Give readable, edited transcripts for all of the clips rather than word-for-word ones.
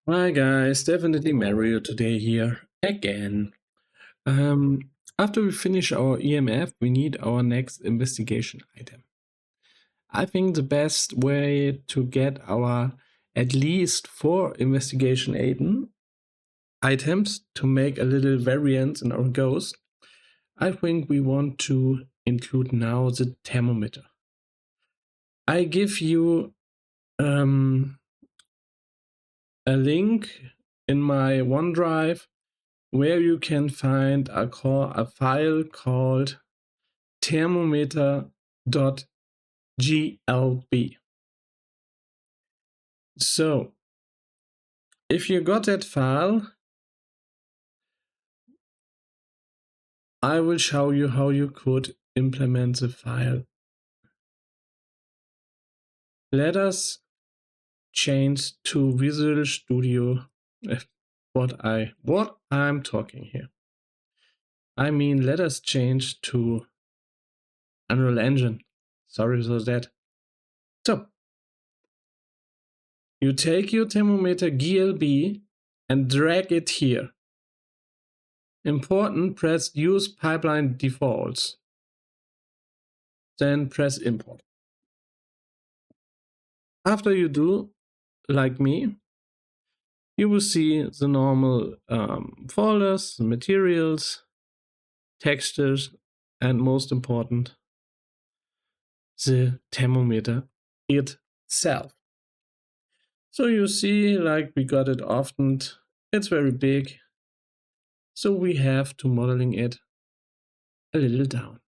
Hi guys, Dev-initly Mario today here again. After we finish our EMF, we need our next investigation item. I think the best way to get our at least 4 investigation items to make a little variance in our ghost, I think we want to include now the thermometer. I give you a link in my OneDrive where you can find a file called thermometer.glb. So if you got that file, I will show you how you could implement the file. Let us change to Visual Studio. What I'm talking here. I mean, let us change to Unreal Engine. Sorry for that. So you take your thermometer GLB and drag it here. Important, press use pipeline defaults. Then press import. After you do, like me, you will see the normal folders, the materials, textures, and most important, the thermometer itself. So you see, like we got it often, it's very big. So we have to modeling it a little down.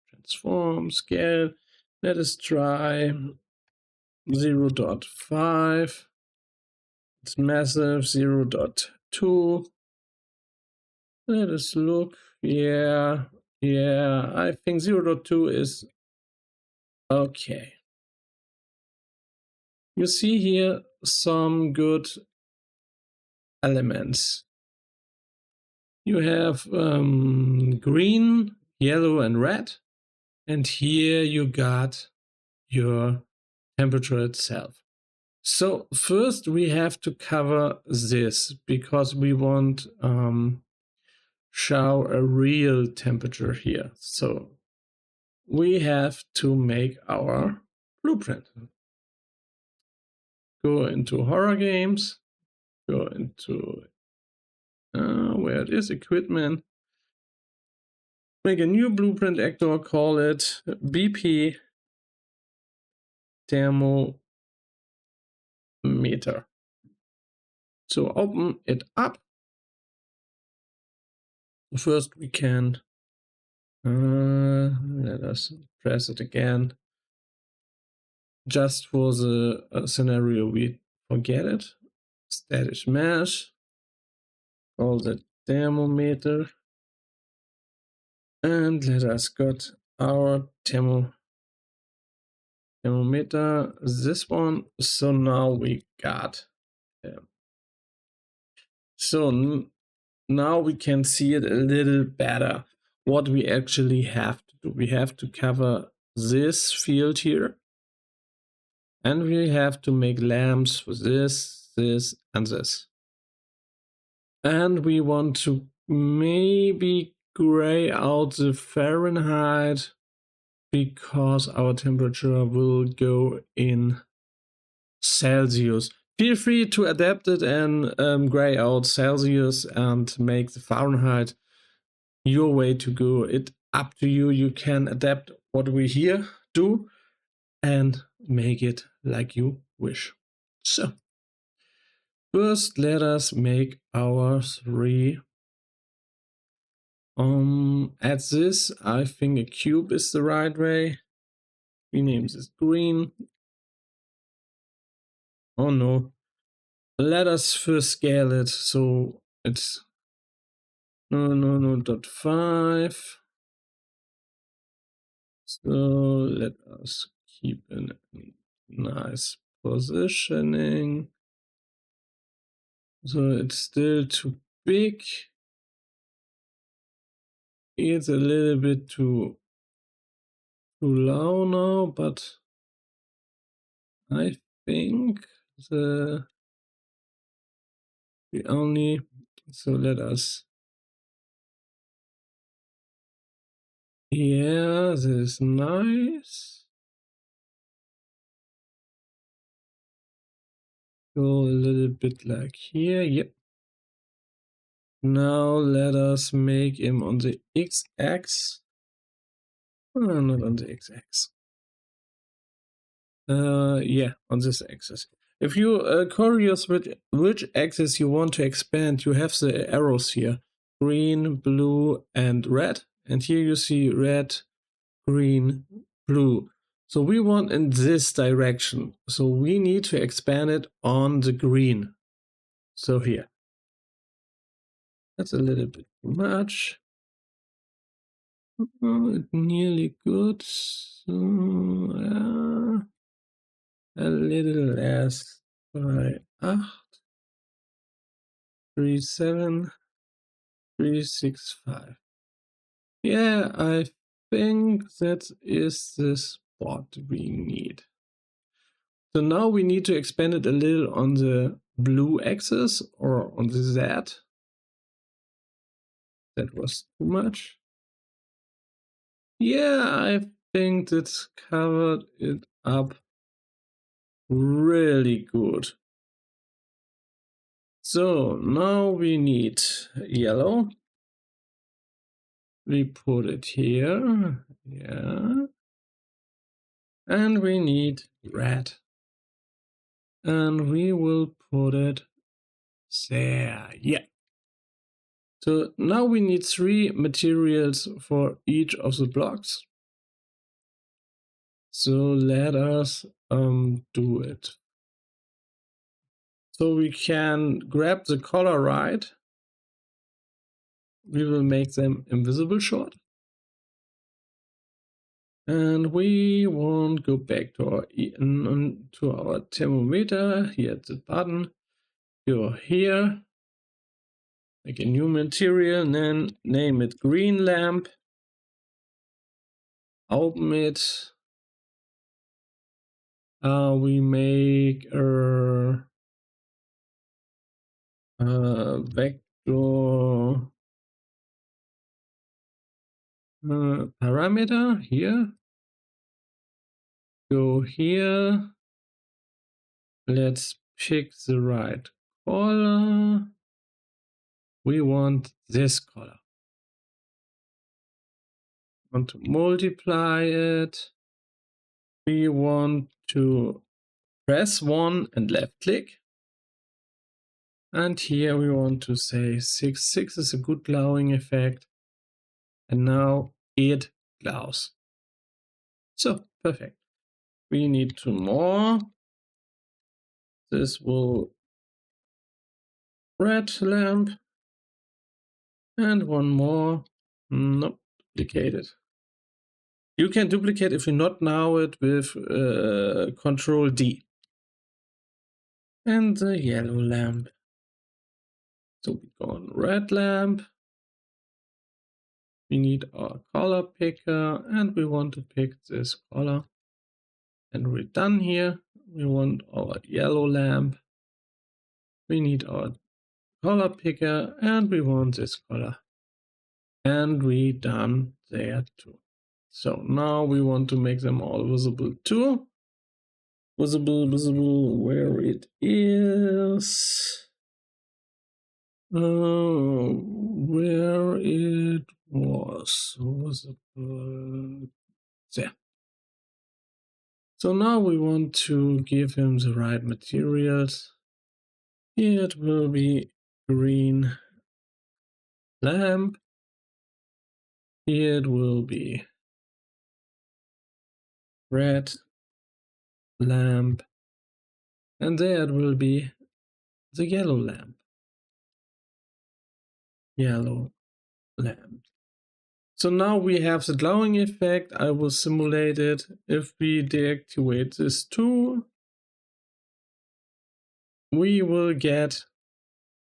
Transform, scale, let us try 0.5. It's massive, 0.2. Let us look. Yeah, I think 0.2 is okay. You see here some good elements. You have green, yellow, and red. And here you got your temperature itself. So first we have to cover this because we want show a real temperature here. So we have to make our blueprint. Go into horror games, go into where it is, equipment, make a new blueprint actor, call it BP Thermometer. So open it up. First we can, let us press it again. Just for the scenario we forget it. Static mesh. Call the thermometer. And let us got our thermometer, this one. So now we got so now we can see it a little better what we actually have to do. We have to cover this field here, and we have to make lamps for this, and this. And we want to maybe gray out the Fahrenheit because our temperature will go in Celsius. Feel free to adapt it and gray out Celsius and make the Fahrenheit your way to go. It up to you. You can adapt what we here do and make it like you wish. So first let us make our 3. At this, I think a cube is the right way. We name this green. Oh no. Let us first scale it so it's no, 0.5. So let us keep in a nice positioning. So it's still too big. It's a little bit too low now, but I think the We only, so let us, yeah, this is nice. Go a little bit like here, yep. Now let us make him on the x-axis. Oh, not on the x-axis. Yeah, on this axis. If you curious which axis you want to expand, you have the arrows here. Green, blue, and red. And here you see red, green, blue. So we want in this direction. So we need to expand it on the green. So here. That's a little bit too much. Oh, it's nearly good. So, a little less by 8, 3, 7, 3, 6, 5. Yeah, I think that is the spot we need. So now we need to expand it a little on the blue axis or on the Z. That was too much. Yeah, I think that's covered it up really good. So now we need yellow. We put it here, yeah. And we need red. And we will put it there, yeah. So now we need 3 materials for each of the blocks. So let us do it. So we can grab the color right. We will make them invisible short. And we won't go back to our thermometer here at the button. Go here, make a new material, and then name it green lamp. Open it. We make a vector parameter here. Go here. Let's pick the right color. We want this color. Want to multiply it. We want to press 1 and left click. And here we want to say 6. 6 is a good glowing effect. And now it glows. So, perfect. We need 2 more. This will red lamp. And 1 more. Nope, duplicated. You can duplicate if you not know it with Control D. And the yellow lamp. So we go on red lamp. We need our color picker and we want to pick this color. And we're done here. We want our yellow lamp. We need our color picker and we want this color. And we done there too. So now we want to make them all visible too. Visible, where it is. Where it was visible. There. So now we want to give him the right materials. Here it will be green lamp. Here it will be red lamp. And there it will be the yellow lamp. Yellow lamp. So now we have the glowing effect. I will simulate it. If we deactivate this tool, we will get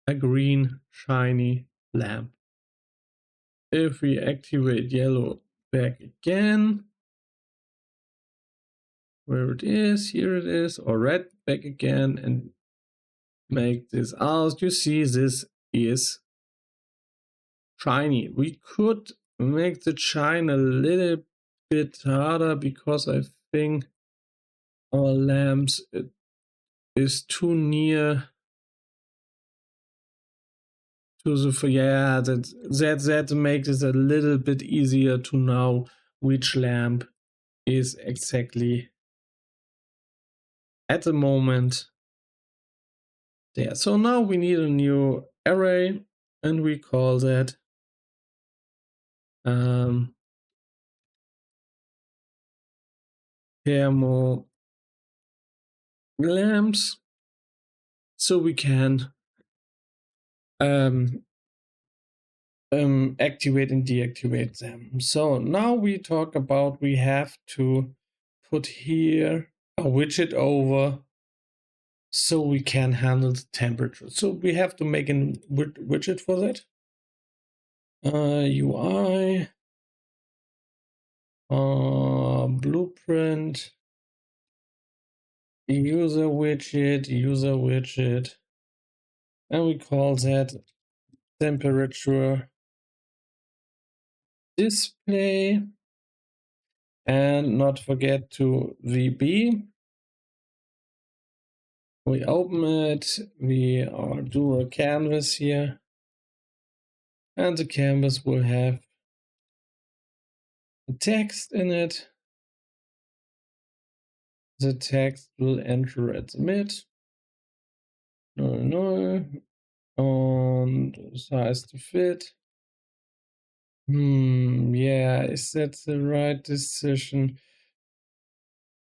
a green shiny lamp. If we activate yellow back again, where it is, here it is, or red back again, and make this out. You see, this is shiny. We could make the shine a little bit harder because I think our lamps is too near to the, yeah, that makes it a little bit easier to know which lamp is exactly at the moment there. So now we need a new array, and we call that thermo lamps, so we can activate and deactivate them. So now we talk about, we have to put here a widget over so we can handle the temperature. So we have to make a widget for that. UI, blueprint, user widget, and we call that temperature display, and not forget to VB. We open it, we do a canvas here, and the canvas will have a text in it. The text will enter at the mid, no, and size to fit. Yeah, is that the right decision?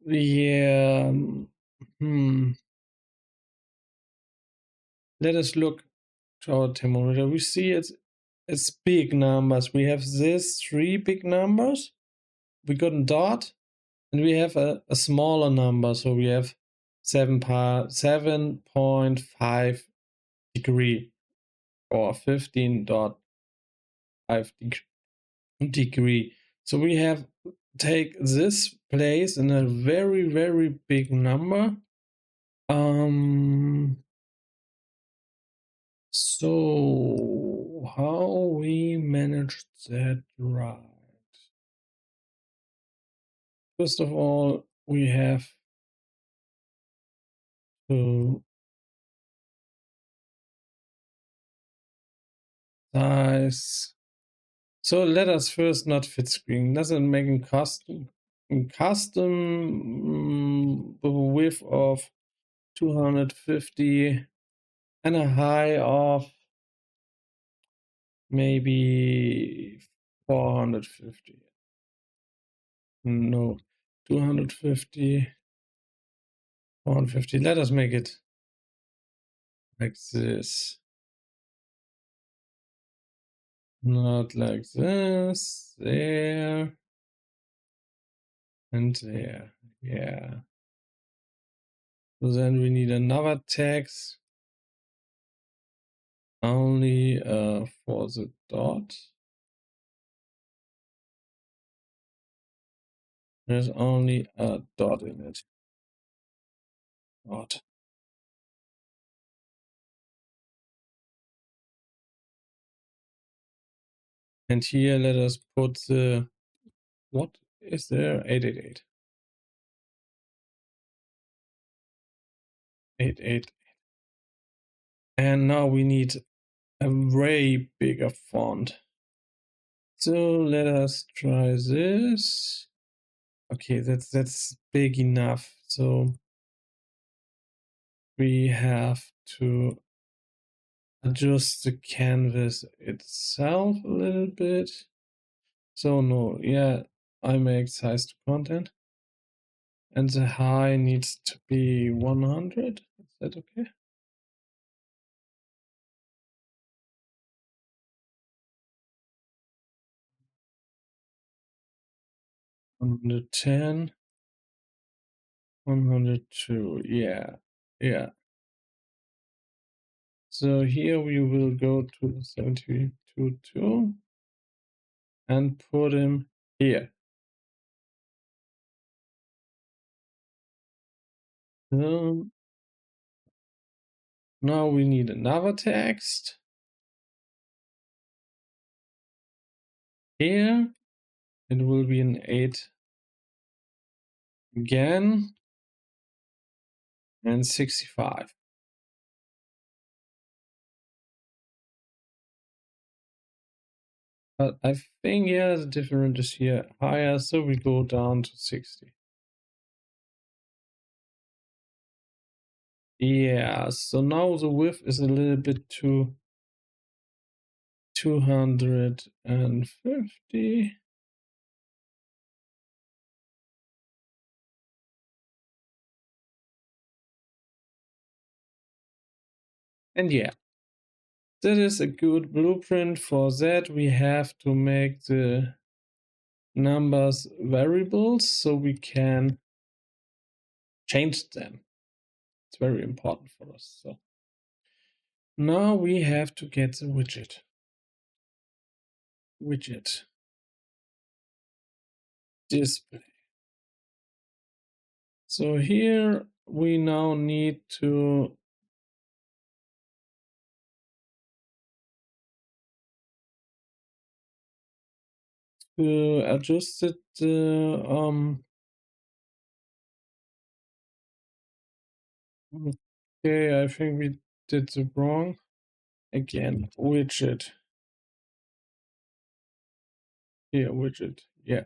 Yeah. Let us look to our thermometer. We see it's big numbers. We have this 3 big numbers. We got a dot, and we have a smaller number. So we have 7.5 degree or 15.5 degree. So we have take this place in a very, very big number. So how we managed that right? First of all, we have to size. So let us first not fit screen. Doesn't make a custom width of 250 and a high of maybe 450. No, 250, 450. Let us make it like this. Not like this. There. And there. Yeah. So then we need another text. Only for the dot. There's only a dot in it. Dot. And here let us put the, what is there? 888. 888. And now we need a way bigger font. So let us try this. Okay, that's big enough. So we have to adjust the canvas itself a little bit. So no, yeah, I make size to content. And the high needs to be 100. Is that okay? 110. 102. Yeah. Yeah. So here we will go to 72.2 and put him here. Now we need another text. Here it will be an 8 again and 65. But I think, yeah, the difference is here higher, so we go down to 60. Yeah, so now the width is a little bit too 250. And yeah, that is a good blueprint. For that, we have to make the numbers variables so we can change them. It's very important for us. So now we have to get the widget. Display. So here we now need to adjust it. Okay, I think we did it wrong. Again, widget. Here, widget. Yeah.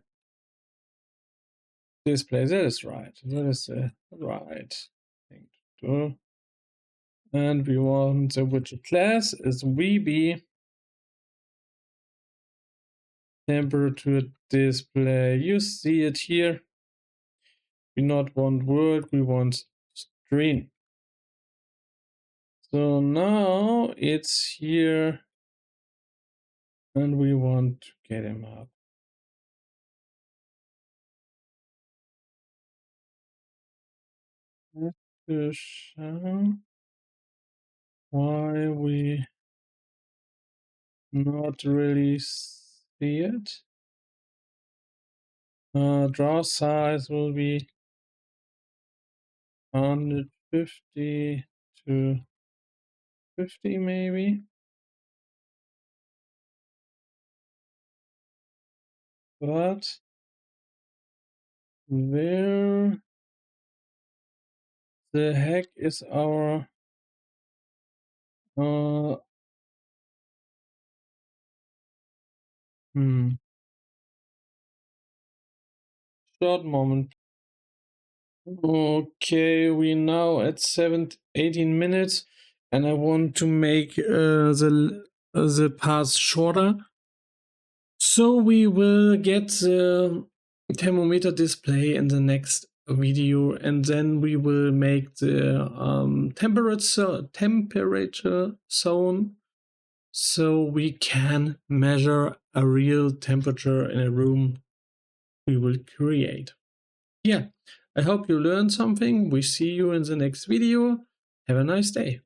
Display, that is right. That is the right thing to do. And we want the widget class is VB temperature display. You see it here. We not want word, we want string. So now it's here and we want to get him up. To show why we not really see it. Draw size will be 150 to 50 maybe. But where the heck is our short moment. Okay, we now at 18 minutes and I want to make the path shorter. So we will get the thermometer display in the next video and then we will make the temperature zone so we can measure a real temperature in a room we will create. Yeah, I hope you learned something. We see you in the next video. Have a nice day.